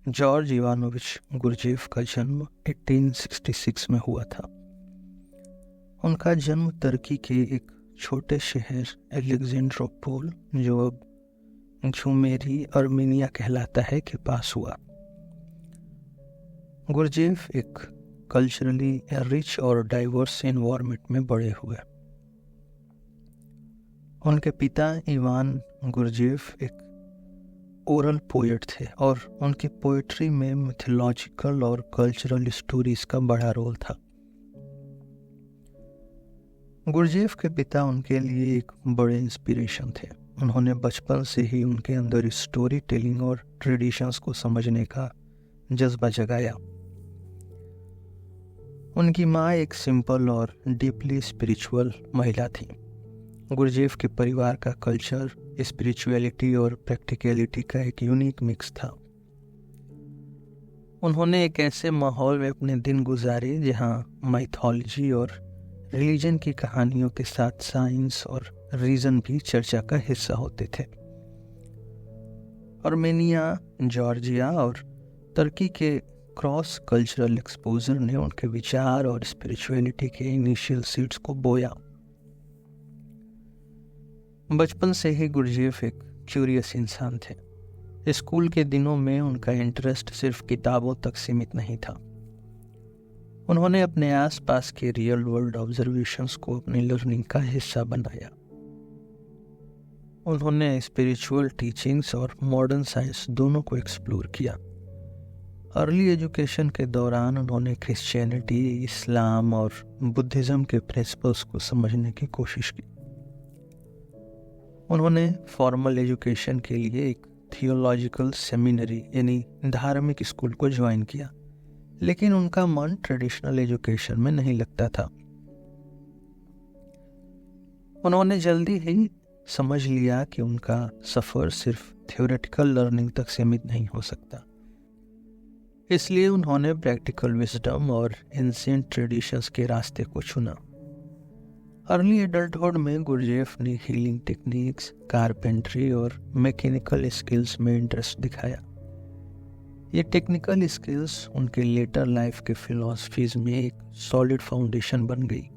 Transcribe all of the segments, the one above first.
George Ivanovich Gurdjieff का जन्म 1866 में हुआ था। उनका जन्म तुर्की के एक छोटे शहर अलेक्जेंड्रोपोल, जो अब झुमेरी अर्मेनिया कहलाता है, के पास हुआ। गुरजेफ एक कल्चरली रिच और डाइवर्स एनवायरनमेंट में बड़े हुए। उनके पिता इवान गुरजेफ एक ओरल पोएट थे और उनकी पोएट्री में मिथोलॉजिकल और कल्चरल स्टोरीज का बड़ा रोल था। गुरजेफ के पिता उनके लिए एक बड़े इंस्पिरेशन थे। उन्होंने बचपन से ही उनके अंदर स्टोरी टेलिंग और ट्रेडिशंस को समझने का जज्बा जगाया। उनकी माँ एक सिंपल और डीपली स्पिरिचुअल महिला थी। गुरजेफ के परिवार का कल्चर स्पिरिचुअलिटी और प्रैक्टिकलिटी का एक यूनिक मिक्स था। उन्होंने एक ऐसे माहौल में अपने दिन गुजारे जहाँ माइथोलॉजी और रिलीजन की कहानियों के साथ साइंस और रीजन भी चर्चा का हिस्सा होते थे। अर्मेनिया, जॉर्जिया और तुर्की के क्रॉस कल्चरल एक्सपोजर ने उनके विचार और स्पिरिचुअलिटी के इनिशियल सीड्स को बोया। बचपन से ही गुरजेफ एक क्यूरियस इंसान थे। स्कूल के दिनों में उनका इंटरेस्ट सिर्फ किताबों तक सीमित नहीं था। उन्होंने अपने आसपास के रियल वर्ल्ड ऑब्जर्वेशंस को अपनी लर्निंग का हिस्सा बनाया। उन्होंने स्पिरिचुअल टीचिंग्स और मॉडर्न साइंस दोनों को एक्सप्लोर किया। अर्ली एजुकेशन के दौरान उन्होंने क्रिश्चियनिटी, इस्लाम और बुद्धिज्म के प्रिंसिपल्स को समझने की कोशिश की। उन्होंने फॉर्मल एजुकेशन के लिए एक थियोलॉजिकल सेमिनरी यानी धार्मिक स्कूल को ज्वाइन किया, लेकिन उनका मन ट्रेडिशनल एजुकेशन में नहीं लगता था। उन्होंने जल्दी ही समझ लिया कि उनका सफ़र सिर्फ थ्योरेटिकल लर्निंग तक सीमित नहीं हो सकता। इसलिए उन्होंने प्रैक्टिकल विजडम और एंशिएंट ट्रेडिशंस के रास्ते को चुना। अर्ली एडल्टहुड में गुरजेफ ने हीलिंग टेक्निक्स, कारपेंट्री और मैकेनिकल स्किल्स में इंटरेस्ट दिखाया। ये टेक्निकल स्किल्स उनके लेटर लाइफ के फिलॉसफीज में एक सॉलिड फाउंडेशन बन गई,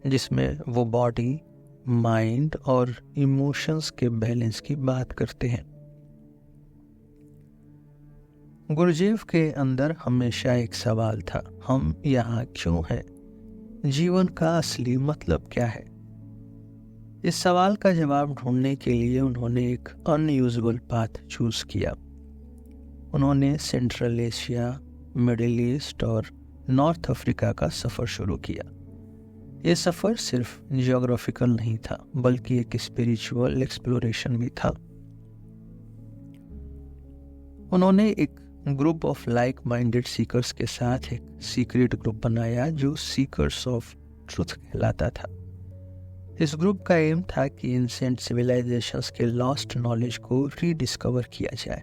जिसमें वो बॉडी, माइंड और इमोशंस के बैलेंस की बात करते हैं। गुरजेफ के अंदर हमेशा एक सवाल था, हम यहाँ क्यों हैं? जीवन का असली मतलब क्या है? इस सवाल का जवाब ढूंढने के लिए उन्होंने एक अनयूजुअल पाथ चूज किया। उन्होंने सेंट्रल एशिया, मिडिल ईस्ट और नॉर्थ अफ्रीका का सफ़र शुरू किया। ये सफ़र सिर्फ जियोग्राफिकल नहीं था, बल्कि एक स्पिरिचुअल एक्सप्लोरेशन भी था। उन्होंने एक group of like minded seekers के साथ एक सीक्रेट ग्रुप बनाया जो सीकर्स ऑफ ट्रुथ कहलाता था। इस ग्रुप का एम था कि एंशिएंट सिविलाइजेशंस के लॉस्ट नॉलेज को रीडिस्कवर किया जाए।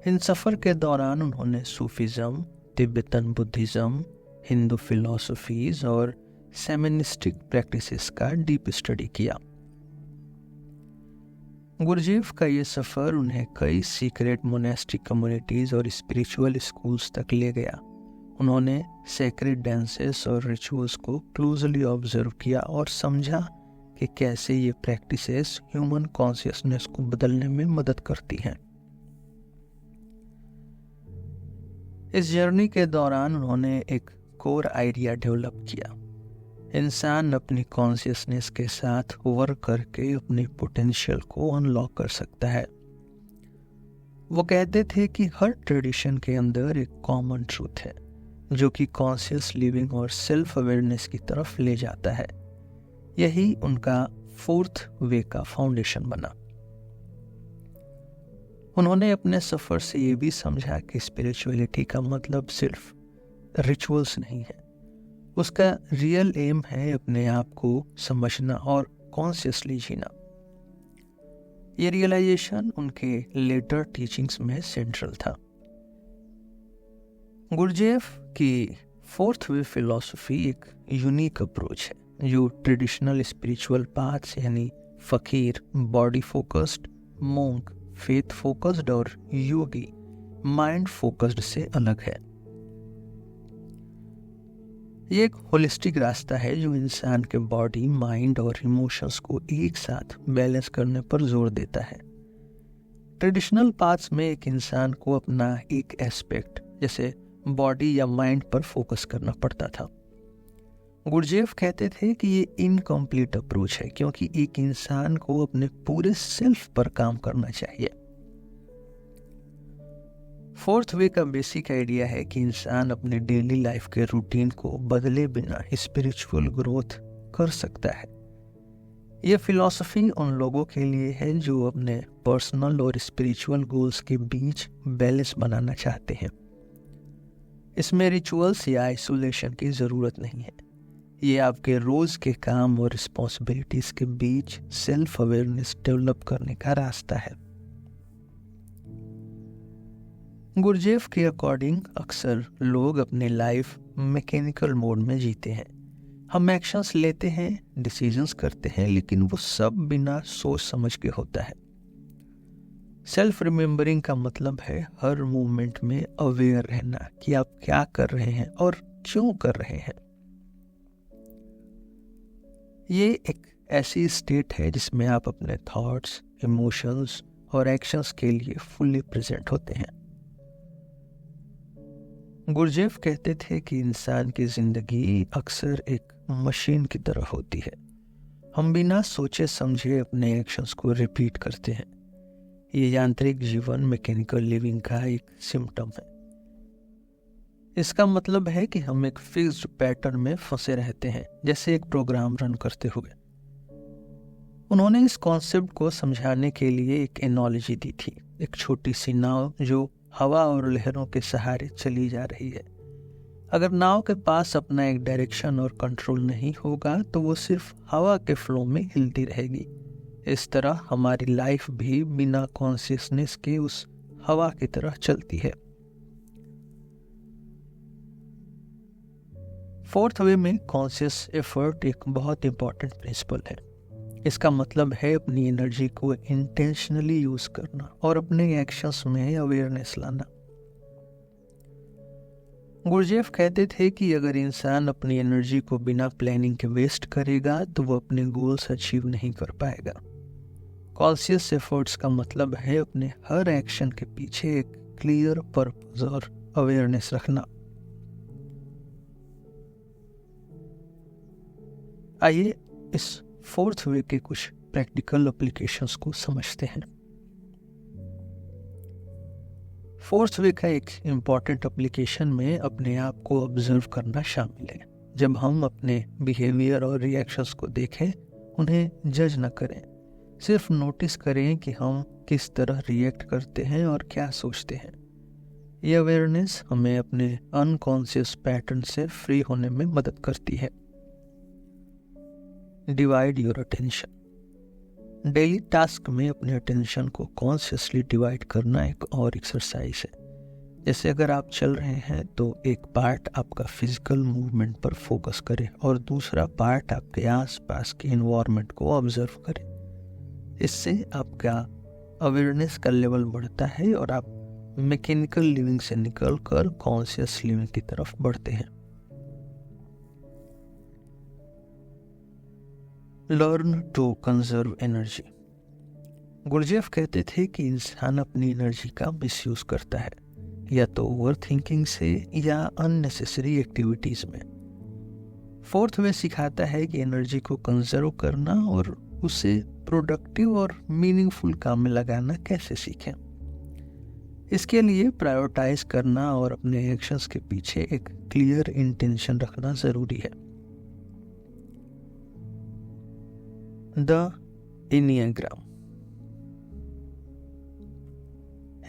इन सफ़र के दौरान उन्होंने Sufism, Tibetan Buddhism, Hindu philosophies और शैमनिस्टिक प्रैक्टिसेस का डीप स्टडी किया। गुरजेफ का ये सफ़र उन्हें कई सीक्रेट मोनेस्टिक कम्युनिटीज और स्पिरिचुअल स्कूल्स तक ले गया। उन्होंने सेक्रेट डांसेस और रिचुअल्स को क्लोजली ऑब्जर्व किया और समझा कि कैसे ये प्रैक्टिसेस ह्यूमन कॉन्शियसनेस को बदलने में मदद करती हैं। इस जर्नी के दौरान उन्होंने एक कोर आइडिया डेवलप किया। इंसान अपनी कॉन्शियसनेस के साथ वर्क करके अपने पोटेंशियल को अनलॉक कर सकता है। वो कहते थे कि हर ट्रेडिशन के अंदर एक कॉमन ट्रूथ है जो कि कॉन्शियस लिविंग और सेल्फ अवेयरनेस की तरफ ले जाता है। यही उनका फोर्थ वे का फाउंडेशन बना। उन्होंने अपने सफ़र से ये भी समझा कि स्पिरिचुअलिटी का मतलब सिर्फ रिचुअल्स नहीं है, उसका रियल एम है अपने आप को समझना और कॉन्शियसली जीना। ये रियलाइजेशन उनके लेटर टीचिंग्स में सेंट्रल था। गुरजेफ की फोर्थ वे फिलॉसफी एक यूनिक अप्रोच है जो ट्रेडिशनल स्पिरिचुअल पाथ्स यानी फकीर, body focused, monk, faith focused और योगी माइंड फोकस्ड से अलग है। ये एक होलिस्टिक रास्ता है जो इंसान के बॉडी, माइंड और इमोशंस को एक साथ बैलेंस करने पर जोर देता है। ट्रेडिशनल पाथ्स में एक इंसान को अपना एक एस्पेक्ट जैसे बॉडी या माइंड पर फोकस करना पड़ता था। गुरजेफ कहते थे कि ये इनकम्प्लीट अप्रोच है, क्योंकि एक इंसान को अपने पूरे सेल्फ पर काम करना चाहिए। फोर्थ वे का बेसिक आइडिया है कि इंसान अपने डेली लाइफ के रूटीन को बदले बिना स्पिरिचुअल ग्रोथ कर सकता है। यह फिलॉसफी उन लोगों के लिए है जो अपने पर्सनल और स्पिरिचुअल गोल्स के बीच बैलेंस बनाना चाहते हैं। इसमें रिचुअल्स या आइसोलेशन की ज़रूरत नहीं है। ये आपके रोज़ के काम और रिस्पॉन्सिबिलिटीज़ के बीच सेल्फ अवेयरनेस डेवलप करने का रास्ता है। गुरजेफ के अकॉर्डिंग अक्सर लोग अपने लाइफ मैकेनिकल मोड में जीते हैं। हम एक्शंस लेते हैं, डिसीजंस करते हैं, लेकिन वो सब बिना सोच समझ के होता है। सेल्फ रिमेम्बरिंग का मतलब है हर मोमेंट में अवेयर रहना कि आप क्या कर रहे हैं और क्यों कर रहे हैं। ये एक ऐसी स्टेट है जिसमें आप अपने थॉट्स, इमोशंस और एक्शंस के लिए फुल्ली प्रेजेंट होते हैं। गुरजेफ कहते थे कि इंसान की जिंदगी अक्सर एक मशीन की तरह होती है। हम बिना सोचे समझे अपने एक्शंस को रिपीट करते हैं। ये यांत्रिक जीवन, मैकेनिकल लिविंग का एक सिम्टम है। इसका मतलब है कि हम एक फिक्स्ड पैटर्न में फंसे रहते हैं, जैसे एक प्रोग्राम रन करते हुए। उन्होंने इस कॉन्सेप्ट को समझाने के लिए एक एनालॉजी दी थी, एक छोटी सी नाव जो हवा और लहरों के सहारे चली जा रही है। अगर नाव के पास अपना एक डायरेक्शन और कंट्रोल नहीं होगा तो वो सिर्फ हवा के फ्लो में हिलती रहेगी। इस तरह हमारी लाइफ भी बिना कॉन्शियसनेस के उस हवा की तरह चलती है। फोर्थ वे में कॉन्शियस एफर्ट एक बहुत इंपॉर्टेंट प्रिंसिपल है। इसका मतलब है अपनी एनर्जी को इंटेंशनली यूज करना और अपने एक्शंस में अवेयरनेस लाना। गुरजेफ कहते थे कि अगर इंसान अपनी एनर्जी को बिना प्लानिंग के वेस्ट करेगा तो वो अपने गोल्स अचीव नहीं कर पाएगा। कॉन्शियस एफर्ट्स का मतलब है अपने हर एक्शन के पीछे एक क्लियर पर्पस और अवेयरनेस रखना। आइए इस फोर्थ वे के कुछ प्रैक्टिकल एप्लीकेशंस को समझते हैं। फोर्थ वे का एक इम्पॉर्टेंट एप्लीकेशन में अपने आप को ऑब्जर्व करना शामिल है। जब हम अपने बिहेवियर और रिएक्शंस को देखें, उन्हें जज न करें, सिर्फ नोटिस करें कि हम किस तरह रिएक्ट करते हैं और क्या सोचते हैं। ये अवेयरनेस हमें अपने अनकॉन्शियस पैटर्न से फ्री होने में मदद करती है। Divide your attention. Daily task में अपने अटेंशन को कॉन्शियसली डिवाइड करना एक और एक्सरसाइज है। जैसे अगर आप चल रहे हैं तो एक पार्ट आपका फिजिकल मूवमेंट पर फोकस करें और दूसरा पार्ट आपके आसपास के एनवायरनमेंट को ऑब्जर्व करें। इससे आपका अवेयरनेस का लेवल बढ़ता है और आप मैकेनिकल लिविंग से निकलकर कॉन्शियस लिविंग की तरफ बढ़ते हैं। Learn to conserve energy. Gurdjieff कहते थे कि इंसान अपनी एनर्जी का मिसयूज करता है, या तो ओवर थिंकिंग से या अननेसेसरी एक्टिविटीज में। फोर्थ वे सिखाता है कि एनर्जी को कंजर्व करना और उसे प्रोडक्टिव और मीनिंगफुल काम में लगाना कैसे सीखें। इसके लिए प्रायोरिटाइज करना और अपने एक्शंस के पीछे एक क्लियर इंटेंशन रखना जरूरी है। The enneagram.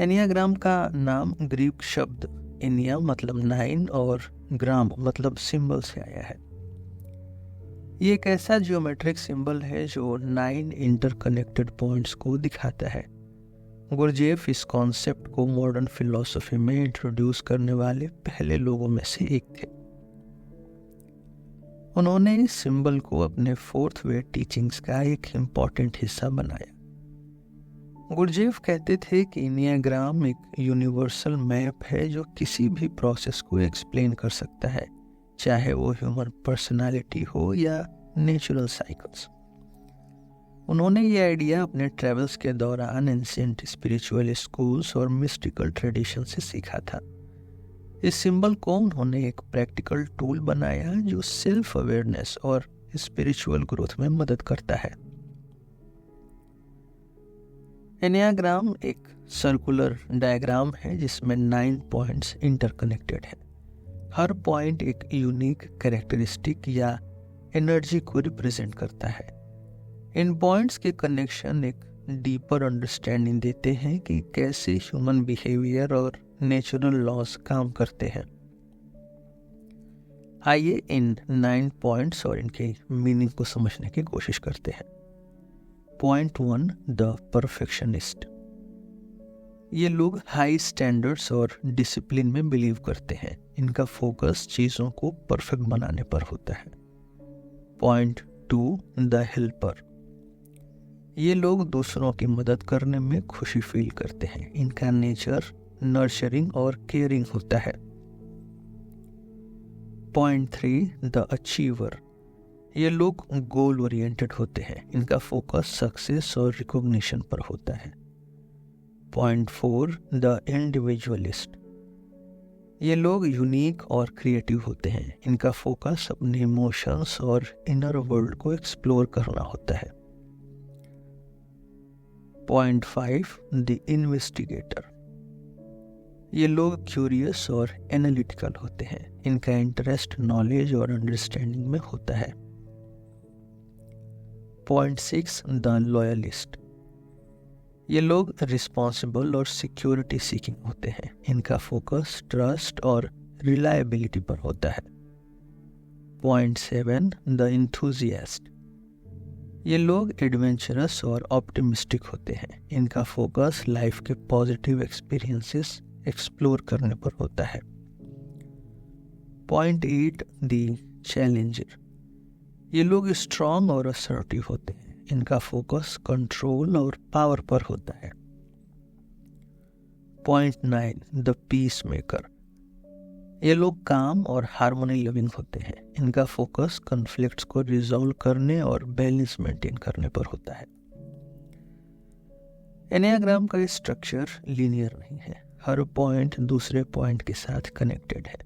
एनियाग्राम का नाम ग्रीक शब्द एनिया मतलब 9 और ग्राम मतलब सिंबल से आया है। ये एक ऐसा जियोमेट्रिक सिंबल है जो 9 इंटरकनेक्टेड पॉइंट्स को दिखाता है। गुरजेफ इस कॉन्सेप्ट को मॉडर्न फिलॉसफी में इंट्रोड्यूस करने वाले पहले लोगों में से एक थे। उन्होंने इस सिंबल को अपने फोर्थ वे टीचिंग्स का एक इम्पॉर्टेंट हिस्सा बनाया। गुरजेफ कहते थे कि एनियाग्राम एक यूनिवर्सल मैप है जो किसी भी प्रोसेस को एक्सप्लेन कर सकता है, चाहे वो ह्यूमन पर्सनालिटी हो या नेचुरल साइकिल्स। उन्होंने ये आइडिया अपने ट्रेवल्स के दौरान एंशिएंट स्पिरिचुअल स्कूल्स और मिस्टिकल ट्रेडिशन से सीखा था। इस सिंबल को उन्होंने एक प्रैक्टिकल टूल बनाया जो सेल्फ अवेयरनेस और स्पिरिचुअल ग्रोथ में मदद करता है। एनियाग्राम एक सर्कुलर डायग्राम है जिसमें 9 पॉइंट्स इंटरकनेक्टेड हैं। हर पॉइंट एक यूनिक कैरेक्टरिस्टिक या एनर्जी को रिप्रेजेंट करता है। इन पॉइंट्स के कनेक्शन एक डीपर अंडरस्टैंडिंग देते हैं कि कैसे ह्यूमन बिहेवियर और नेचुरल लॉज काम करते हैं। आइए इन 9 पॉइंट्स और इनके मीनिंग को समझने की कोशिश करते हैं। Point 1, the perfectionist. ये लोग हाई स्टैंडर्ड्स और डिसिप्लिन में बिलीव करते हैं। इनका फोकस चीज़ों को परफेक्ट बनाने पर होता है। Point 2, the helper. ये लोग दूसरों की मदद करने में खुशी फील करते हैं। इनका नेचर नर्चरिंग और केयरिंग होता है। Point 3, the achiever. ये लोग गोल ओरिएंटेड होते हैं। इनका फोकस सक्सेस और रिकॉग्निशन पर होता है। Point 4, the individualist. ये लोग यूनिक और क्रिएटिव होते हैं। इनका फोकस अपने इमोशंस और इनर वर्ल्ड को एक्सप्लोर करना होता है। Point 5, the investigator. ये लोग क्यूरियस और एनालिटिकल होते हैं। इनका इंटरेस्ट नॉलेज और अंडरस्टैंडिंग में होता है। Point 6, the loyalist. ये लोग रिस्पॉन्सिबल और सिक्योरिटी सीकिंग होते हैं। इनका फोकस ट्रस्ट और रिलायबिलिटी पर होता है। Point 7, the enthusiast. ये लोग एडवेंचरस और ऑप्टिमिस्टिक होते हैं। इनका फोकस लाइफ के पॉजिटिव एक्सपीरियंसेस एक्सप्लोर करने पर होता है। Point 8, the challenger. ये लोग स्ट्रॉन्ग और असर्टिव होते हैं। इनका फोकस कंट्रोल और पावर पर होता है। Point 9, the peace maker. ये लोग काम और हार्मनी लिविंग होते हैं। इनका फोकस कॉन्फ्लिक्ट्स को रिजॉल्व करने और बैलेंस मेंटेन करने पर होता है। एनियाग्राम का स्ट्रक्चर लीनियर नहीं है। हर पॉइंट दूसरे पॉइंट के साथ कनेक्टेड है।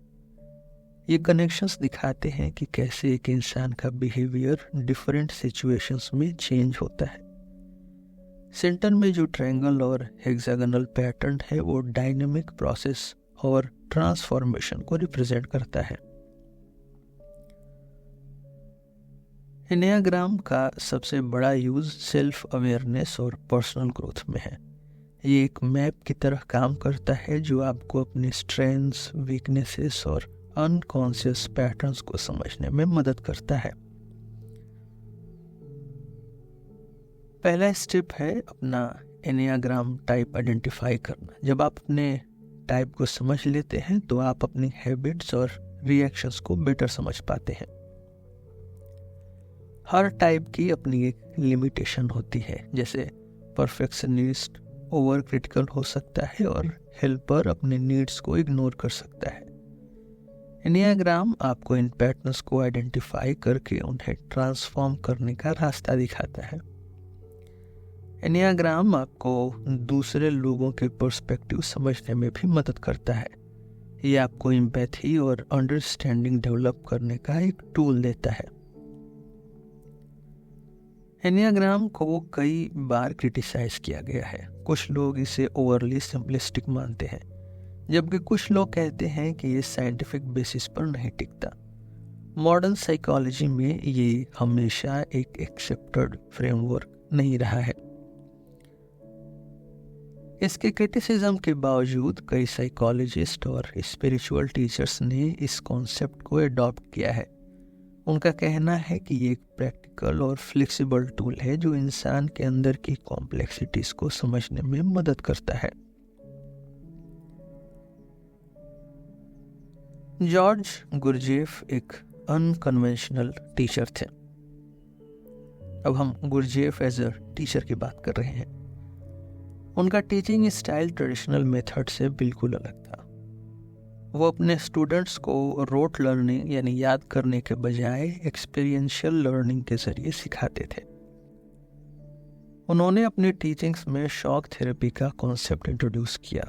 ये कनेक्शंस दिखाते हैं कि कैसे एक इंसान का बिहेवियर डिफरेंट सिचुएशंस में चेंज होता है। सेंटर में जो ट्रायंगल और हेक्सागोनल पैटर्न है वो डायनेमिक प्रोसेस और ट्रांसफॉर्मेशन को रिप्रेजेंट करता है। एनियाग्राम का सबसे बड़ा यूज सेल्फ अवेयरनेस और पर्सनल ग्रोथ में है। ये एक मैप की तरह काम करता है जो आपको अपने स्ट्रेंथ्स, वीकनेसेस और अनकॉन्शियस पैटर्न्स को समझने में मदद करता है। पहला स्टेप है अपना एनियाग्राम टाइप आइडेंटिफाई करना। जब आप अपने टाइप को समझ लेते हैं तो आप अपनी हैबिट्स और रिएक्शंस को बेटर समझ पाते हैं। हर टाइप की अपनी एक लिमिटेशन होती है। जैसे परफेक्शनिस्ट ओवर क्रिटिकल हो सकता है और हेल्पर अपने नीड्स को इग्नोर कर सकता है। एनियाग्राम आपको इन पैटर्न्स को आइडेंटिफाई करके उन्हें ट्रांसफॉर्म करने का रास्ता दिखाता है। एनियाग्राम आपको दूसरे लोगों के पर्सपेक्टिव समझने में भी मदद करता है। ये आपको एम्पैथी और अंडरस्टैंडिंग डेवलप करने का एक टूल देता है। एनियाग्राम को कई बार क्रिटिसाइज किया गया है। कुछ लोग इसे ओवरली सिंपलिस्टिक मानते हैं, जबकि कुछ लोग कहते हैं कि ये साइंटिफिक बेसिस पर नहीं टिकता। मॉडर्न साइकोलॉजी में ये हमेशा एक एक्सेप्टेड फ्रेमवर्क नहीं रहा है। इसके क्रिटिसिज्म के बावजूद कई साइकोलॉजिस्ट और स्पिरिचुअल टीचर्स ने इस कॉन्सेप्ट को अडॉप्ट किया है। उनका कहना है कि ये एक प्रैक्टिकल और फ्लेक्सिबल टूल है जो इंसान के अंदर की कॉम्प्लेक्सिटीज को समझने में मदद करता है। जॉर्ज गुरजेफ एक अनकन्वेंशनल टीचर थे। अब हम गुरजेफ एज अ टीचर की बात कर रहे हैं। उनका टीचिंग स्टाइल ट्रेडिशनल मेथड से बिल्कुल अलग था। वो अपने स्टूडेंट्स को रोट लर्निंग यानी याद करने के बजाय एक्सपीरियंशियल लर्निंग के जरिए सिखाते थे। उन्होंने अपनी टीचिंग्स में शॉक थेरेपी का कॉन्सेप्ट इंट्रोड्यूस किया।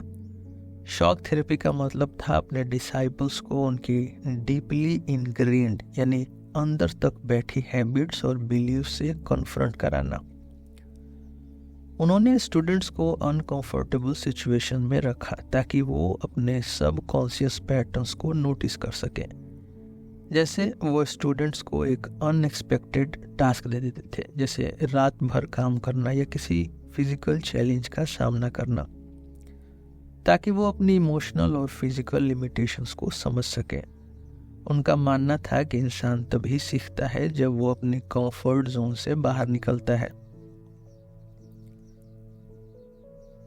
शॉक थेरेपी का मतलब था अपने डिसाइपल्स को उनकी डीपली इनग्रेन्ड यानी अंदर तक बैठी हैबिट्स और बिलीफ से कन्फ्रंट कराना। उन्होंने स्टूडेंट्स को अनकंफर्टेबल सिचुएशन में रखा ताकि वो अपने सब कॉन्शियस पैटर्न्स को नोटिस कर सकें। जैसे वो स्टूडेंट्स को एक अनएक्सपेक्टेड टास्क दे देते थे, जैसे रात भर काम करना या किसी फिजिकल चैलेंज का सामना करना, ताकि वो अपनी इमोशनल और फिजिकल लिमिटेशंस को समझ सके। उनका मानना था कि इंसान तभी सीखता है जब वो अपने कंफर्ट जोन से बाहर निकलता है।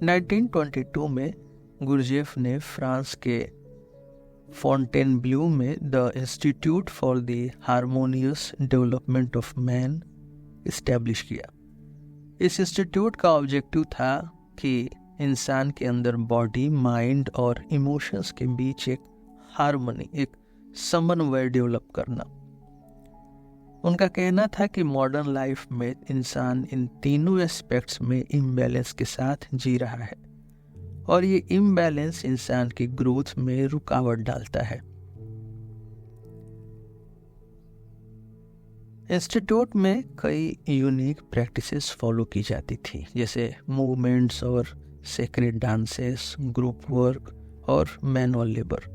1922 में गुरजेफ ने फ्रांस के फॉन्टेनब्लू में the institute for the harmonious development of man establish किया। इस इंस्टीट्यूट का ऑब्जेक्टिव था कि इंसान के अंदर बॉडी, माइंड और इमोशंस के बीच एक हार्मनी, एक समन्वय डेवलप करना। उनका कहना था कि मॉडर्न लाइफ में इंसान इन तीनों एस्पेक्ट्स में इम्बैलेंस के साथ जी रहा है और ये इम्बैलेंस इंसान की ग्रोथ में रुकावट डालता है। इंस्टीट्यूट में कई यूनिक प्रैक्टिसेस फॉलो की जाती थी, जैसे मूवमेंट्स और सेक्रेड डांसेस, ग्रुप वर्क और मैनुअल लेबर।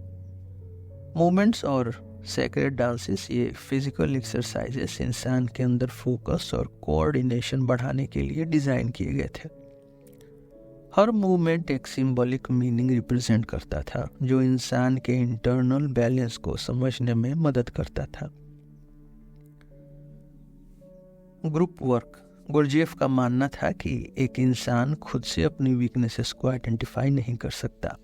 मूवमेंट्स और सेक्रेड डांसेस ये फिजिकल एक्सरसाइजेस इंसान के अंदर फोकस और कोऑर्डिनेशन बढ़ाने के लिए डिज़ाइन किए गए थे। हर मूवमेंट एक सिंबॉलिक मीनिंग रिप्रेजेंट करता था जो इंसान के इंटरनल बैलेंस को समझने में मदद करता था। ग्रुप वर्क, गुरजेफ का मानना था कि एक इंसान खुद से अपनी वीकनेसेस को आइडेंटिफाई नहीं कर सकता,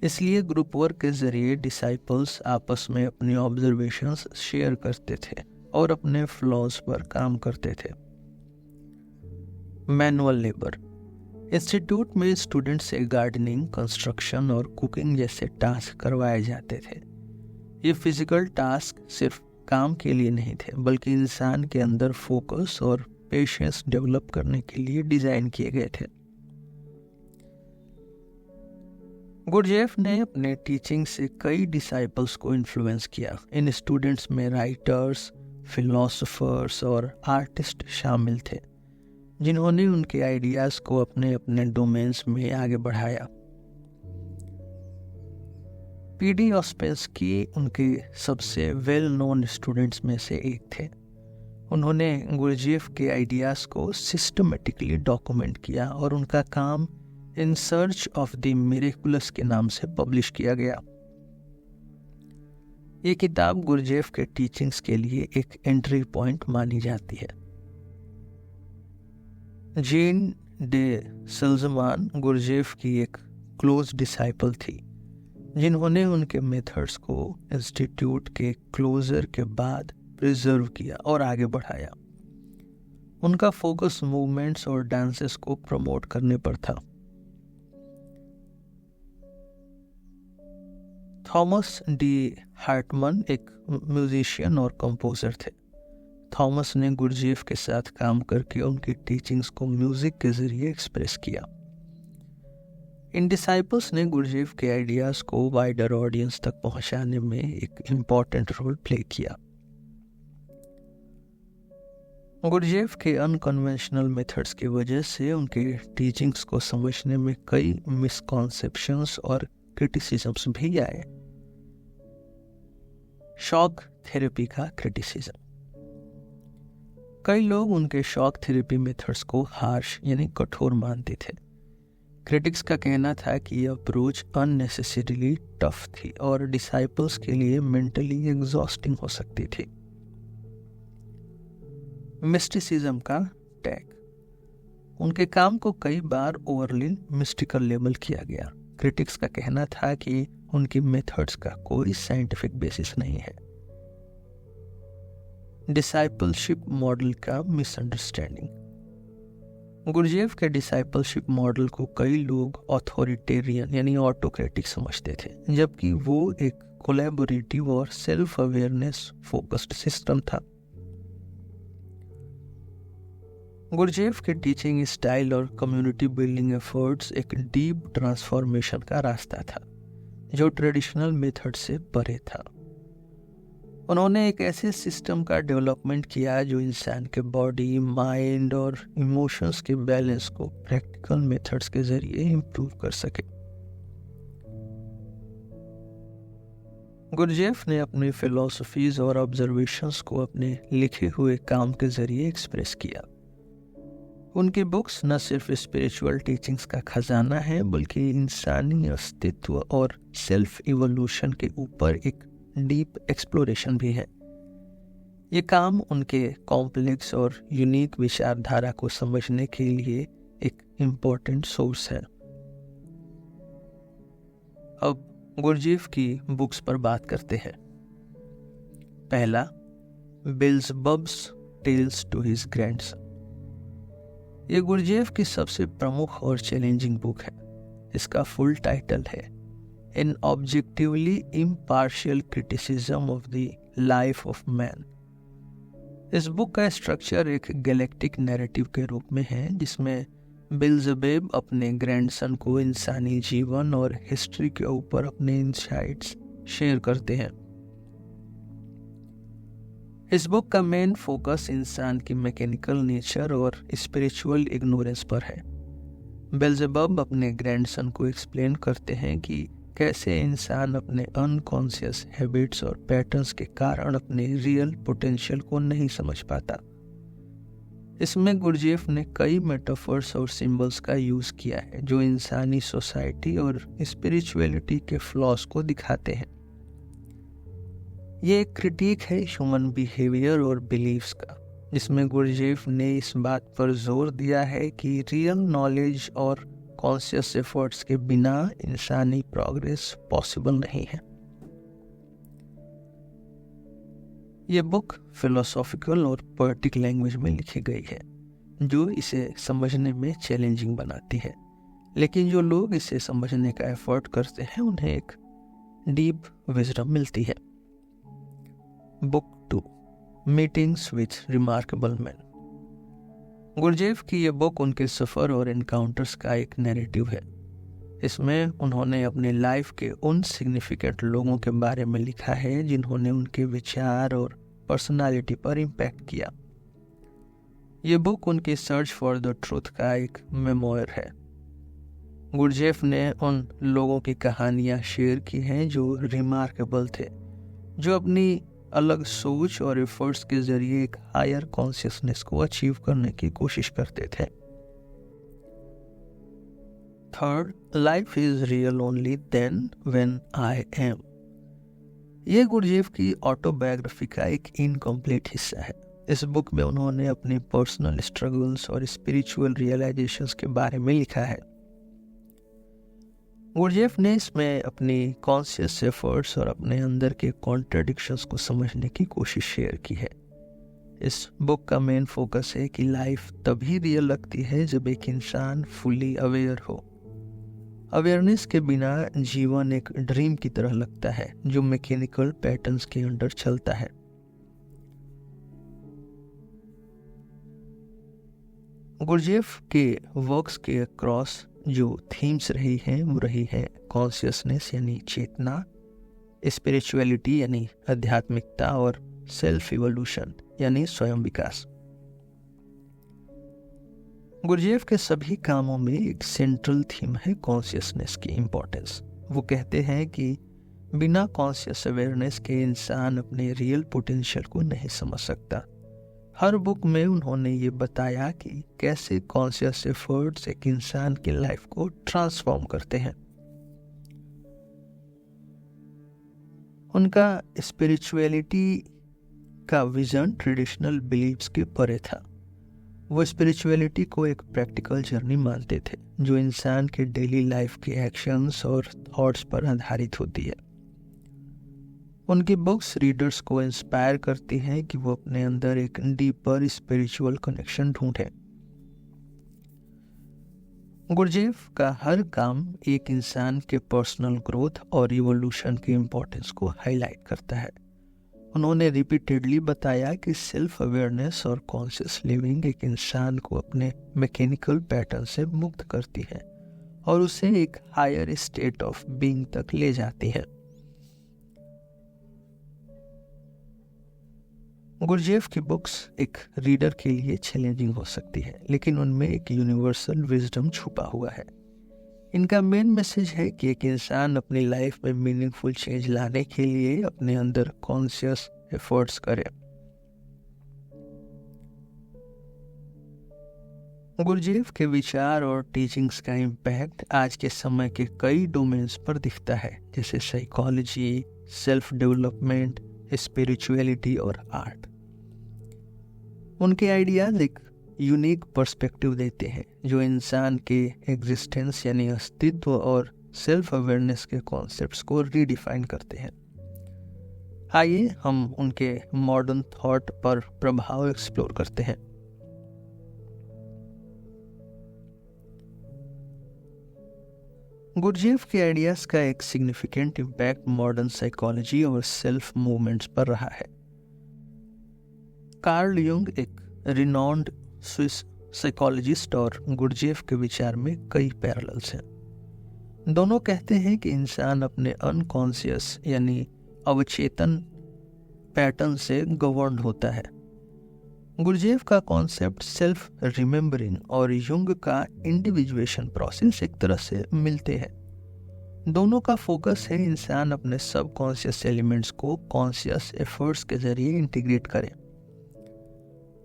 इसलिए ग्रुप वर्क के जरिए डिसाइपल्स आपस में अपनी ऑब्जर्वेशंस शेयर करते थे और अपने फ्लॉज पर काम करते थे। मैनुअल लेबर, इंस्टीट्यूट में स्टूडेंट से गार्डनिंग, कंस्ट्रक्शन और कुकिंग जैसे टास्क करवाए जाते थे। ये फिजिकल टास्क सिर्फ काम के लिए नहीं थे, बल्कि इंसान के अंदर फोकस और पेशेंस डेवलप करने के लिए डिजाइन किए गए थे। गुरजेफ ने अपने टीचिंग से कई डिसाइपल्स को इन्फ्लुएंस किया। इन स्टूडेंट्स में राइटर्स, फिलोसोफर्स और आर्टिस्ट शामिल थे जिन्होंने उनके आइडियाज को अपने अपने डोमेन्स में आगे बढ़ाया। पीडी ऑस्पेंस्की उनके सबसे वेल नोन स्टूडेंट्स में से एक थे। उन्होंने गुरजेफ के आइडियाज को सिस्टमेटिकली डॉक्यूमेंट किया और उनका काम in search of the miraculous के नाम से पब्लिश किया गया। ये किताब गुरजेफ के टीचिंग्स के लिए एक एंट्री पॉइंट मानी जाती है। जेन डे सल्जमान गुरजेफ की एक क्लोज डिसाइपल थी, जिन्होंने उनके मेथड्स को इंस्टीट्यूट के क्लोजर के बाद प्रिजर्व किया और आगे बढ़ाया। उनका फोकस मूवमेंट्स और डांसेस को प्रमोट करने पर था। थॉमस डी हार्टमन एक म्यूजिशियन और कंपोजर थे। थॉमस ने गुरजेफ के साथ काम करके उनकी टीचिंग्स को म्यूजिक के जरिए एक्सप्रेस किया। इन डिसाइपल्स ने गुरजेफ के आइडियाज को वाइडर ऑडियंस तक पहुंचाने में एक इम्पॉर्टेंट रोल प्ले किया। गुरजेफ के अनकन्वेंशनल मेथड्स की वजह से उनके टीचिंग्स को समझने में कई मिसकॉन्सेप्शंस और क्रिटिसिज्म्स भी आए। शॉक थेरेपी का क्रिटिसिज्म, कई लोग उनके शॉक थेरेपी मेथड्स को हार्श यानी कठोर मानते थे। क्रिटिक्स का कहना था कि यह अप्रोच अननेसेसरीली टफ थी और डिसाइपल्स के लिए मेंटली एग्जॉस्टिंग हो सकती थी। मिस्टिसिज्म का टैग, उनके काम को कई बार ओवरली मिस्टिकल लेबल किया गया। क्रिटिक्स का कहना था कि उनकी मेथड्स का कोई साइंटिफिक बेसिस नहीं है। डिसाइपलशिप मॉडल का मिसअंडरस्टैंडिंग, गुरजेफ के डिसाइपलशिप मॉडल को कई लोग ऑथोरिटेरियन यानी ऑटोक्रेटिक समझते थे, जबकि वो एक कोलैबोरेटिव और सेल्फ अवेयरनेस फोकस्ड सिस्टम था। गुरजेफ के टीचिंग स्टाइल और कम्युनिटी बिल्डिंग एफर्ट्स एक डीप ट्रांसफॉर्मेशन का रास्ता था जो ट्रेडिशनल मेथड से परे था। उन्होंने एक ऐसे सिस्टम का डेवलपमेंट किया जो इंसान के बॉडी, माइंड और इमोशंस के बैलेंस को प्रैक्टिकल मेथड्स के जरिए इम्प्रूव कर सके। गुरजेफ ने अपनी फिलॉसफीज और ऑब्जर्वेशंस को अपने लिखे हुए काम के जरिए एक्सप्रेस किया। उनकी बुक्स न सिर्फ स्पिरिचुअल टीचिंग्स का खजाना है, बल्कि इंसानी अस्तित्व और सेल्फ इवोल्यूशन के ऊपर एक डीप एक्सप्लोरेशन भी है। ये काम उनके कॉम्प्लेक्स और यूनिक विचारधारा को समझने के लिए एक इम्पोर्टेंट सोर्स है। अब गुरजेफ की बुक्स पर बात करते हैं। पहला, बेल्ज़ेबब्स टेल्स टू हिज ग्रैंडसन। ये गुरजेफ की सबसे प्रमुख और चैलेंजिंग बुक है। इसका फुल टाइटल है An objectively impartial criticism of the life of man। इस बुक का स्ट्रक्चर एक गैलेक्टिक नैरेटिव के रूप में है, जिसमें बेल्ज़ेबब अपने ग्रैंडसन को इंसानी जीवन और हिस्ट्री के ऊपर अपने इनसाइट्स शेयर करते हैं। इस बुक का मेन फोकस इंसान की मैकेनिकल नेचर और स्पिरिचुअल इग्नोरेंस पर है। बेल्ज़ेबब अपने ग्रैंडसन को एक्सप्लेन करते हैं कि कैसे इंसान अपने अनकॉन्शियस हैबिट्स और पैटर्न्स के कारण अपने रियल पोटेंशियल को नहीं समझ पाता। इसमें गुरजेफ ने कई मेटाफर्स और सिंबल्स का यूज किया है जो इंसानी सोसाइटी और स्पिरिचुअलिटी के फ्लॉस को दिखाते हैं। ये एक क्रिटिक है ह्यूमन बिहेवियर और बिलीव्स का, जिसमें गुरजेफ ने इस बात पर जोर दिया है कि रियल नॉलेज और कॉन्शियस एफर्ट्स के बिना इंसानी प्रोग्रेस पॉसिबल नहीं है। ये बुक फिलोसॉफिकल और पोएटिक लैंग्वेज में लिखी गई है, जो इसे समझने में चैलेंजिंग बनाती है, लेकिन जो लोग इसे समझने का एफर्ट करते हैं उन्हें एक डीप विजडम मिलती है। Book 2, meetings with remarkable man. Gurdjieff की ये बुक उनके सफ़र और एनकाउंटर्स का एक नैरेटिव है। इसमें उन्होंने अपने लाइफ के उन सिग्निफिकेंट लोगों के बारे में लिखा है जिन्होंने उनके विचार और पर्सनालिटी पर इम्पैक्ट किया। ये बुक उनकी सर्च फॉर द ट्रूथ का एक मेमोयर है। गुरजेफ ने उन लोगों की कहानियाँ शेयर की हैं जो रिमार्केबल थे, जो अपनी अलग सोच और एफर्ट्स के जरिए एक हायर कॉन्शियसनेस को अचीव करने की कोशिश करते थे। Third, life is real only then when I am. यह गुरजेफ की ऑटोबायोग्राफी का एक इनकम्प्लीट हिस्सा है। इस बुक में उन्होंने अपने पर्सनल स्ट्रगल्स और स्पिरिचुअल रियलाइजेशंस के बारे में लिखा है। गुरजेफ ने इसमें अपनी कॉन्शियस एफर्ट्स और अपने अंदर के कॉन्ट्रडिक्शंस को समझने की कोशिश शेयर की है। इस बुक का मेन फोकस है कि लाइफ तभी रियल लगती है जब एक इंसान फुली अवेयर हो। अवेयरनेस के बिना जीवन एक ड्रीम की तरह लगता है जो मैकेनिकल पैटर्न्स के अंडर चलता है। गुरजेफ के वर्क्स के अक्रॉस जो थीम्स रही हैं वो रही है कॉन्शियसनेस यानी चेतना, स्पिरिचुअलिटी यानी आध्यात्मिकता और सेल्फ इवोल्यूशन यानी स्वयं विकास। गुरजेफ के सभी कामों में एक सेंट्रल थीम है कॉन्शियसनेस की इम्पोर्टेंस। वो कहते हैं कि बिना कॉन्शियस अवेयरनेस के इंसान अपने रियल पोटेंशियल को नहीं समझ सकता। हर बुक में उन्होंने ये बताया कि कैसे कॉन्शियस एफर्ट्स एक इंसान की लाइफ को ट्रांसफॉर्म करते हैं। उनका स्पिरिचुअलिटी का विजन ट्रेडिशनल बिलीव्स के परे था। वो स्पिरिचुअलिटी को एक प्रैक्टिकल जर्नी मानते थे जो इंसान के डेली लाइफ के एक्शंस और थॉट्स पर आधारित होती है। उनकी बुक्स रीडर्स को इंस्पायर करती हैं कि वो अपने अंदर एक डीपर स्पिरिचुअल कनेक्शन ढूंढें। गुरजेफ का हर काम एक इंसान के पर्सनल ग्रोथ और इवोल्यूशन की इम्पोर्टेंस को हाईलाइट करता है। उन्होंने रिपीटेडली बताया कि सेल्फ अवेयरनेस और कॉन्शियस लिविंग एक इंसान को अपने मैकेनिकल पैटर्न से मुक्त करती है और उसे एक हायर स्टेट ऑफ बीइंग तक ले जाती है। गुरजेफ की बुक्स एक रीडर के लिए चैलेंजिंग हो सकती है, लेकिन उनमें एक यूनिवर्सल विजडम छुपा हुआ है। इनका मेन मैसेज है कि एक इंसान अपनी लाइफ में मीनिंगफुल चेंज लाने के लिए अपने अंदर कॉन्शियस एफर्ट्स करे। गुरजेफ के विचार और टीचिंग्स का इम्पैक्ट आज के समय के कई डोमेन्स पर दिखता है, जैसे साइकोलॉजी, सेल्फ डेवलपमेंट, स्पिरिचुअलिटी और आर्ट। उनके आइडियाज एक यूनिक पर्सपेक्टिव देते हैं जो इंसान के एग्जिस्टेंस यानी अस्तित्व और सेल्फ अवेयरनेस के कॉन्सेप्ट्स को रीडिफाइन करते हैं। आइए हम उनके मॉडर्न थॉट पर प्रभाव एक्सप्लोर करते हैं। गुरजेफ के आइडियाज का एक सिग्निफिकेंट इम्पैक्ट मॉडर्न साइकोलॉजी और सेल्फ मूवमेंट्स पर रहा है। कार्ल युंग एक रिनॉन्ड स्विस साइकोलॉजिस्ट और गुरजेफ के विचार में कई पैरेलल्स हैं। दोनों कहते हैं कि इंसान अपने अनकॉन्शियस यानी अवचेतन पैटर्न से गवर्न होता है। गुरजेफ का कॉन्सेप्ट सेल्फ रिमेम्बरिंग और युंग का इंडिविजुएशन प्रोसेस एक तरह से मिलते हैं। दोनों का फोकस है इंसान अपने सबकॉन्शियस एलिमेंट्स को कॉन्शियस एफर्ट्स के जरिए इंटीग्रेट करे।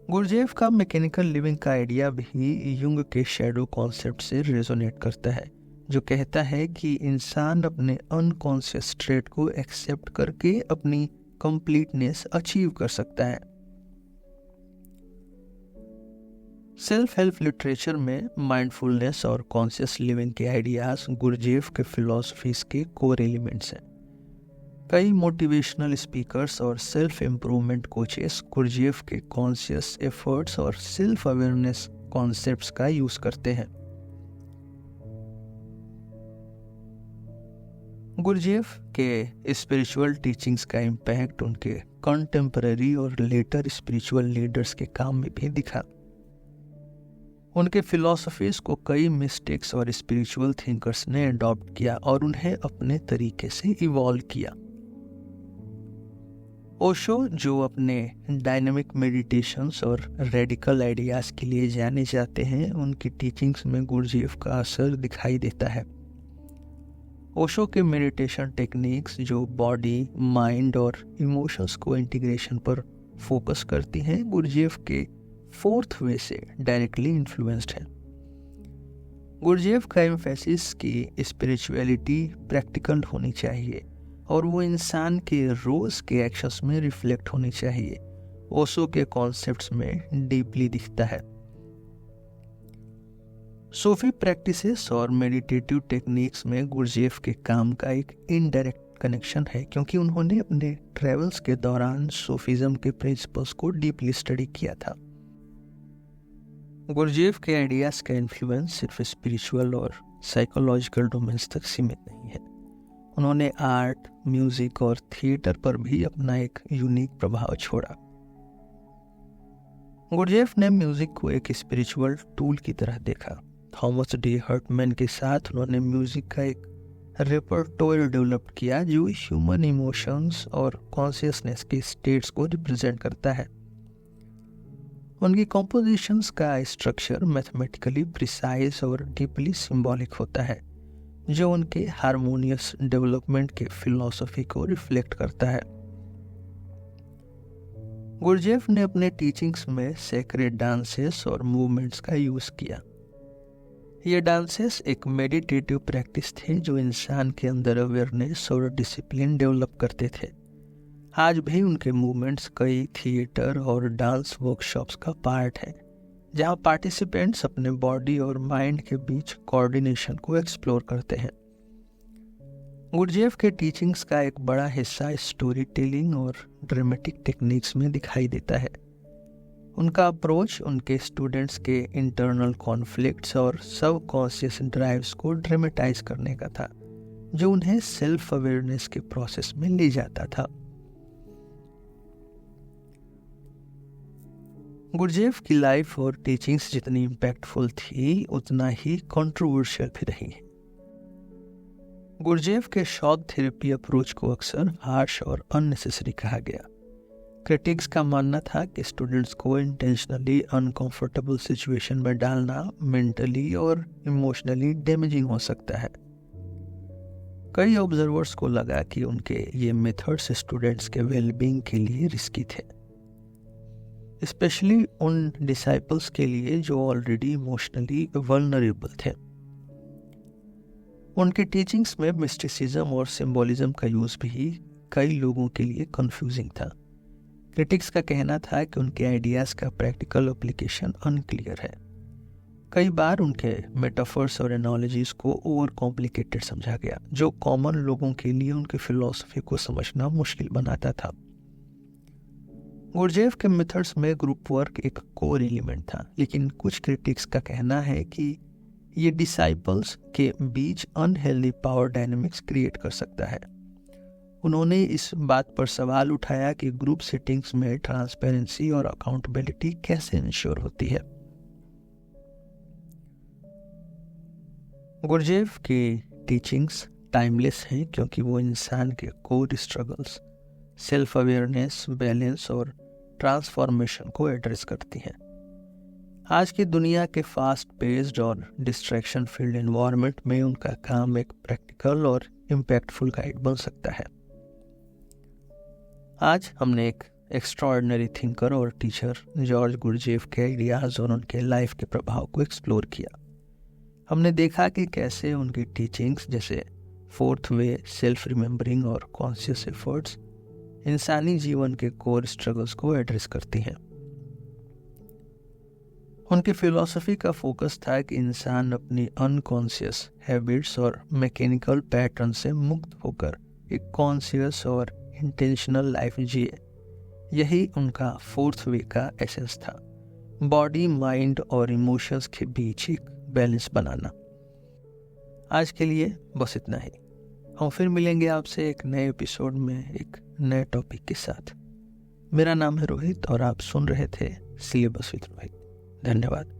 गुरजेफ का मैकेनिकल लिविंग का आइडिया भी युंग के शैडो कॉन्सेप्ट से रेजोनेट करता है, जो कहता है कि इंसान अपने अनकॉन्शियस ट्रेट को एक्सेप्ट करके अपनी कंप्लीटनेस अचीव कर सकता है। सेल्फ हेल्प लिटरेचर में माइंडफुलनेस और कॉन्शियस लिविंग के आइडियाज गुरजेफ के फिलॉसफीज के कोर एलिमेंट्स हैं। कई मोटिवेशनल स्पीकर्स और सेल्फ इम्प्रूवमेंट कोचेस गुरजेफ के कॉन्शियस एफर्ट्स और सेल्फ अवेयरनेस कॉन्सेप्ट्स का यूज करते हैं। गुरजेफ के स्पिरिचुअल टीचिंग्स का इम्पैक्ट उनके कंटेम्पररी और लेटर स्पिरिचुअल लीडर्स के काम में भी दिखा। उनके फिलॉसफीज को कई मिस्टिक्स और स्पिरिचुअल थिंकर्स ने अडॉप्ट किया और उन्हें अपने तरीके से इवॉल्व किया। ओशो, जो अपने डायनामिक मेडिटेशंस और रेडिकल आइडियाज के लिए जाने जाते हैं, उनकी टीचिंग्स में गुरजेफ का असर दिखाई देता है। ओशो के मेडिटेशन टेक्निक्स जो बॉडी, माइंड और इमोशंस को इंटीग्रेशन पर फोकस करती हैं, गुरजेफ के फोर्थ वे से डायरेक्टली इन्फ्लुएंस्ड है। गुरजेफ का एम्फेसिस की स्पिरिचुअलिटी प्रैक्टिकल होनी चाहिए और वो इंसान के रोज के एक्शंस में रिफ्लेक्ट होनी चाहिए। ओशो के कॉन्सेप्ट्स में डीपली दिखता है। सूफी प्रैक्टिसेस और मेडिटेटिव टेक्निक्स में गुरजेफ के काम का एक इनडायरेक्ट कनेक्शन है, क्योंकि उन्होंने अपने ट्रेवल्स के दौरान सूफीज्म के प्रिंसिपल्स को डीपली स्टडी किया था। गुरजेफ के आइडियाज का इन्फ्लुएंस सिर्फ स्पिरिचुअल और साइकोलॉजिकल डोमेन्स तक सीमित नहीं है। उन्होंने आर्ट, म्यूजिक और थिएटर पर भी अपना एक यूनिक प्रभाव छोड़ा। गुरजेफ ने म्यूजिक को एक स्पिरिचुअल टूल की तरह देखा। थॉमस डी हर्टमैन के साथ उन्होंने म्यूजिक का एक रेपर्टोयर डेवलप किया जो ह्यूमन इमोशंस और कॉन्शियसनेस के स्टेट्स को रिप्रेजेंट करता है। उनकी कॉम्पोजिशंस का स्ट्रक्चर मैथमेटिकली प्रिसाइज और डीपली सिंबॉलिक होता है, जो उनके हारमोनियस डेवलपमेंट के फिलॉसफी को रिफ्लेक्ट करता है। गुरजेफ ने अपने टीचिंग्स में सेक्रेड डांसेस और मूवमेंट्स का यूज किया। ये डांसेस एक मेडिटेटिव प्रैक्टिस थे जो इंसान के अंदर अवेयरनेस और डिसिप्लिन डेवलप करते थे। आज भी उनके मूवमेंट्स कई थिएटर और डांस वर्कशॉप्स का पार्ट है, जहाँ पार्टिसिपेंट्स अपने बॉडी और माइंड के बीच कोऑर्डिनेशन को एक्सप्लोर करते हैं। गुरजेफ के टीचिंग्स का एक बड़ा हिस्सा स्टोरी टेलिंग और ड्रामेटिक टेक्निक्स में दिखाई देता है। उनका अप्रोच उनके स्टूडेंट्स के इंटरनल कॉन्फ्लिक्ट्स और सब कॉन्शियस ड्राइव्स को ड्रामेटाइज करने का था, जो उन्हें सेल्फ अवेयरनेस के प्रोसेस में ले जाता था। गुरजेफ की लाइफ और टीचिंग्स जितनी इम्पैक्टफुल थी, उतना ही कंट्रोवर्शियल भी रही है। गुरजेफ के शॉक थेरेपी अप्रोच को अक्सर हार्श और अननेसेसरी कहा गया। क्रिटिक्स का मानना था कि स्टूडेंट्स को इंटेंशनली अनकंफर्टेबल सिचुएशन में डालना मेंटली और इमोशनली डैमेजिंग हो सकता है। कई ऑब्जर्वर्स को लगा कि उनके ये मेथड्स स्टूडेंट्स के वेलबींग के लिए रिस्की थे, स्पेशली उन डिसाइपल्स के लिए जो ऑलरेडी इमोशनली वल्नरेबल थे। उनके टीचिंग्स में मिस्टिसिज्म और सिंबोलिज्म का यूज भी कई लोगों के लिए कंफ्यूजिंग था। क्रिटिक्स का कहना था कि उनके आइडियाज़ का प्रैक्टिकल एप्लीकेशन अनक्लियर है। कई बार उनके मेटाफर्स और एनालॉजीज को ओवर कॉम्प्लिकेटेड समझा गया, जो कॉमन लोगों के लिए उनके फिलॉसफी को समझना मुश्किल बनाता था। गुरजेफ के मेथड्स में ग्रुप वर्क एक कोर एलिमेंट था, लेकिन कुछ क्रिटिक्स का कहना है कि ये डिसाइपल्स के बीच अनहेल्दी पावर डायनेमिक्स क्रिएट कर सकता है। उन्होंने इस बात पर सवाल उठाया कि ग्रुप सेटिंग्स में ट्रांसपेरेंसी और अकाउंटेबिलिटी कैसे इंश्योर होती है। गुरजेफ की टीचिंग्स टाइमलेस हैं क्योंकि वो इंसान के core struggles, self awareness, balance और ट्रांसफॉर्मेशन को एड्रेस करती हैं। आज की दुनिया के फास्ट पेस्ड और डिस्ट्रैक्शन फील्ड एनवायरनमेंट में उनका काम एक प्रैक्टिकल और इम्पैक्टफुल गाइड बन सकता है। आज हमने एक एक्स्ट्राऑर्डिनरी थिंकर और टीचर जॉर्ज गुरजेफ के आइडियाज़ और उनके लाइफ के प्रभाव को एक्सप्लोर किया। हमने देखा कि कैसे उनकी टीचिंग्स जैसे फोर्थ वे, सेल्फ रिमेंबरिंग और कॉन्शियस एफर्ट्स इंसानी जीवन के कोर स्ट्रगल्स को एड्रेस करती हैं। उनकी फिलॉसफी का फोकस था कि इंसान अपनी अनकॉन्शियस हैबिट्स और मैकेनिकल पैटर्न से मुक्त होकर एक कॉन्शियस और इंटेंशनल लाइफ जिए। यही उनका फोर्थ वे का एसेंस था, बॉडी, माइंड और इमोशंस के बीच एक बैलेंस बनाना। आज के लिए बस इतना ही। हम फिर मिलेंगे आपसे एक नए एपिसोड में एक नए टॉपिक के साथ। मेरा नाम है रोहित और आप सुन रहे थे सिलेबस विद रोहित। धन्यवाद।